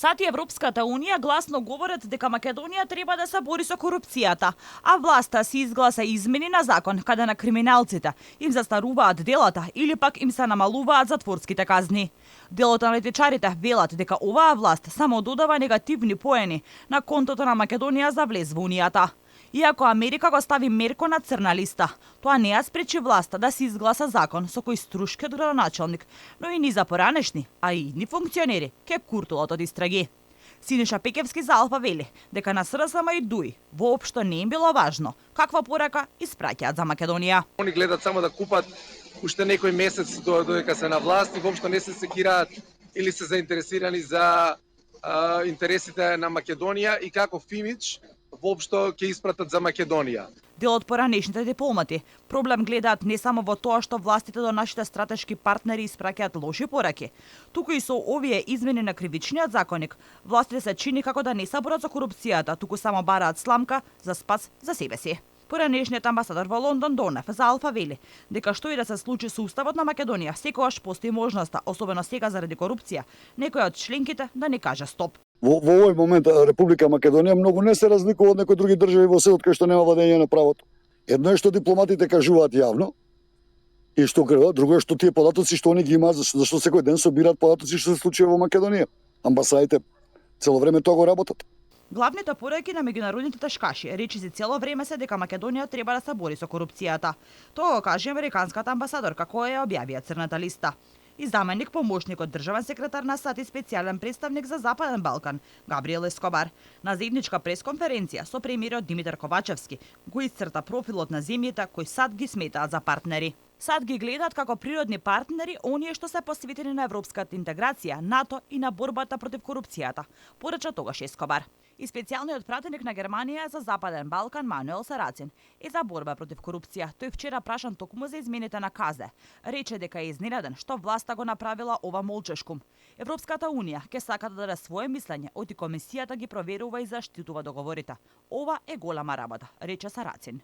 САД и Европската Унија гласно говорат дека Македонија треба да се бори со корупцијата, а власта си изгласа измени на закон каде на криминалците им застаруваат делата или пак им се намалуваат затворските казни. Дел од аналитичарите велат дека оваа власт само додава негативни поени на контото на Македонија за влез во Унијата. Иако Америка го стави Мерко на црна листа, тоа не ја спречи власта да се изгласа закон со кој струшкиот градоначалник, но и низа поранешни, а и идни функционери ке куртулат од истраги. Синиша Пекевски за Алфа вели дека на СРСМ и ДУИ воопшто не им било важно каква порака испраќаат за Македонија. Они гледат само да купат уште некој месец додека се на власт и воопшто не се секираат или се заинтересирани за интересите на Македонија и каков имидж воопшто ќе испратат за Македонија. Дел од поранешните дипломати проблем гледаат не само во тоа што властите до нашите стратешки партнери испраќаат лоши пораки, туку и со овие измени на кривичниот законник, властите се чини како да не се борат за корупцијата, туку само бараат сламка за спас за себе си. Поранешниот амбасадор во Лондон Донев за Алфа вели дека што и да се случи со уставот на Македонија, секогаш постои можноста, особено сега заради корупција, некој од членките да не каже стоп. Во овој момент Република Македонија многу не се разликува од некои други држави во светот кај што нема владење на правото. Едно е што дипломатите кажуваат јавно и што крива, друго е што тие податоци што они ги имаат, зашто секој ден собираат податоци што се случува во Македонија. Амбасадите цело време тоа го работат. Главните пораки на меѓународните ташкаши речиси цело време се дека Македонија треба да се бори со корупцијата. Тоа го каже американската амбасадорка која ја објавија црната листа. И заменик помошникот државен секретар на САД и специјален представник за Западен Балкан Габриел Ескобар на заедничка пресконференција со премиерот Димитар Ковачевски го исцрта профилот на земјите кои САД ги сметаат за партнери. САД ги гледаат како природни партнери оние што се посветени на европската интеграција, НАТО и на борбата против корупцијата, порача тогаш Ескобар. И специјалниот пратеник на Германија за Западен Балкан Мануел Сарацин е за борба против корупција. Тој вчера прашан токму за измените на КАЗЕ. Рече дека е изненаден што власта го направила ова молчешкум. Европската Унија ќе сака да даде свое мислење, оти комисијата ги проверува и заштитува договорите. Ова е голема работа, рече Сарацин.